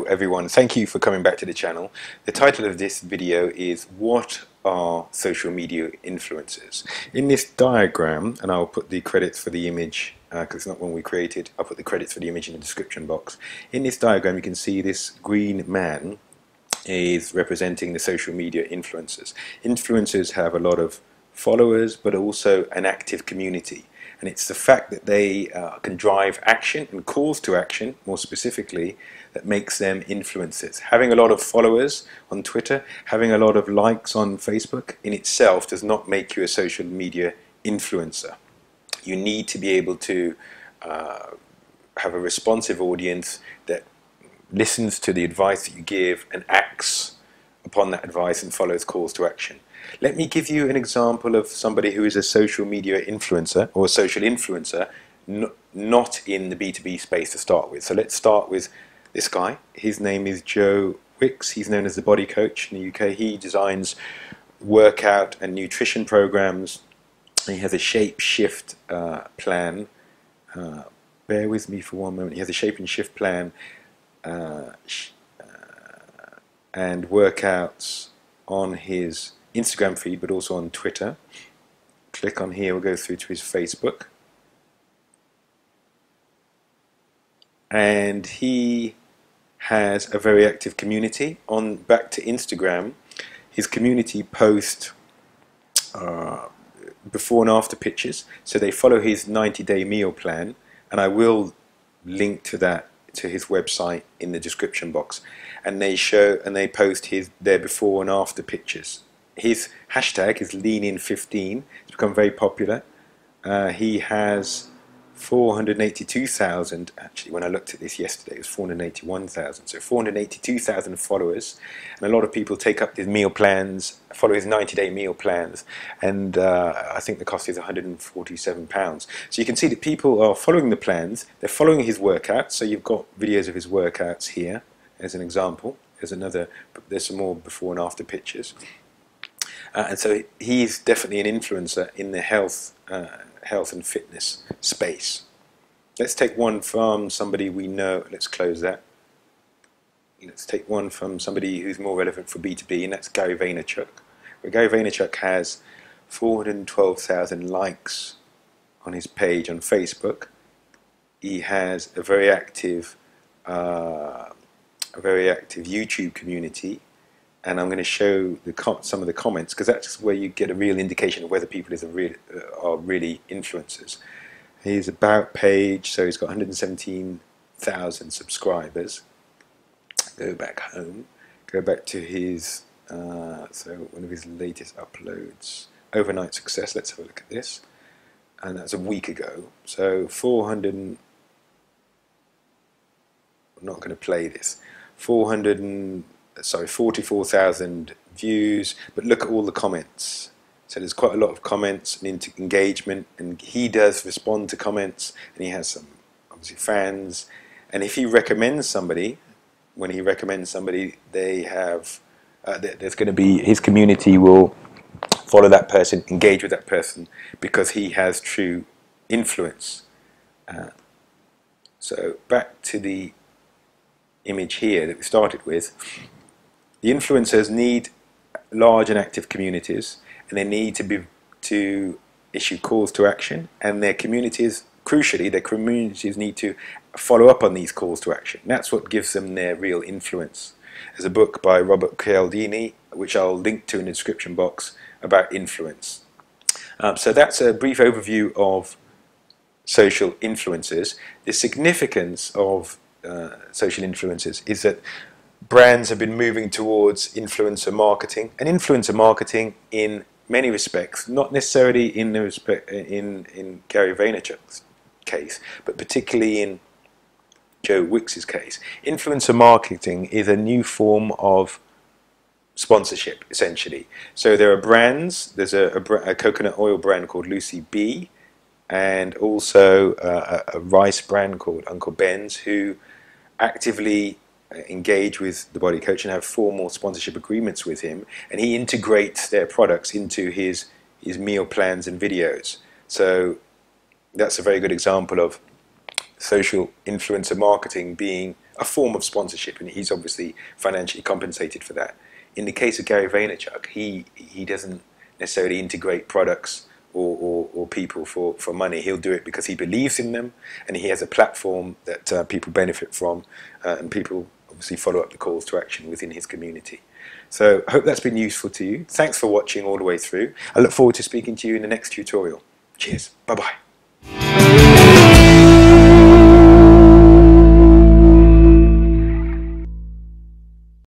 everyone, thank you for coming back to the channel. The title of this video is What are social media influencers? In this diagram, and I'll put the credits for the image because it's not one we created, I'll put the credits for the image in the description box. In this diagram you can see this green man is representing the social media influencers. Influencers have a lot of followers but also an active community. And it's the fact that they can drive action and calls to action, more specifically, that makes them influencers. Having a lot of followers on Twitter, having a lot of likes on Facebook in itself does not make you a social media influencer. You need to be able to have a responsive audience that listens to the advice that you give and acts upon that advice and follows calls to action. Let me give you an example of somebody who is a social media influencer or a social influencer not in the B2B space to start with. So let's start with this guy. His name is Joe Wicks. He's known as the Body Coach in the UK. He designs workout and nutrition programs. He has a shape shift plan. Bear with me for one moment. He has a shape and shift plan and workouts on his Instagram feed, but also on Twitter. Click on here, we'll go through to his Facebook. And he has a very active community. On back to Instagram, his community post before and after pictures. So they follow his 90-day meal plan, and I will link to that, to his website, in the description box. And they show and they post their before and after pictures. His hashtag is LeanIn15. It's become very popular. He has 482,000, actually when I looked at this yesterday it was 481,000, so 482,000 followers, and a lot of people take up his meal plans, follow his 90-day meal plans, and I think the cost is £147. So you can see that people are following the plans, they're following his workouts. So you've got videos of his workouts here as an example. There's some more before and after pictures. And so he's definitely an influencer in the health and fitness space. Let's take one from somebody we know. Let's close that. Let's take one from somebody who's more relevant for B2B, and that's Gary Vaynerchuk. Where Gary Vaynerchuk has 412,000 likes on his page on Facebook. He has a very active YouTube community. And I'm going to show some of the comments, because that's where you get a real indication of whether people are really influencers. His About page, so he's got 117,000 subscribers. Go back home. Go back to his, so one of his latest uploads, Overnight Success. Let's have a look at this. And that's a week ago. So 400, I'm not going to play this. 44,000 views, but look at all the comments. So there's quite a lot of comments and engagement, and he does respond to comments, and he has some obviously fans. And if he recommends somebody, when he recommends somebody, they have there's going to be, his community will follow that person, engage with that person, because he has true influence. So back to the image here that we started with. The influencers need large and active communities, and they need to issue calls to action, and their communities, crucially, their communities need to follow up on these calls to action. And that's what gives them their real influence. There's a book by Robert Cialdini, which I'll link to in the description box, about influence. So that's a brief overview of social influencers. The significance of social influencers is that brands have been moving towards influencer marketing, and influencer marketing in many respects, not necessarily in Gary Vaynerchuk's case, but particularly in Joe Wicks's case. Influencer marketing is a new form of sponsorship, essentially. So there are brands. There's a coconut oil brand called Lucy B, and also a rice brand called Uncle Ben's, who actively engage with the Body Coach and have formal sponsorship agreements with him, and he integrates their products into his meal plans and videos. So that's a very good example of social influencer marketing being a form of sponsorship, and he's obviously financially compensated for that. In the case of Gary Vaynerchuk, he doesn't necessarily integrate products or people for money. He'll do it because he believes in them, and he has a platform that people benefit from, and people obviously follow up the calls to action within his community. So I hope that's been useful to you. Thanks for watching all the way through. I look forward to speaking to you in the next tutorial. Cheers. Bye-bye.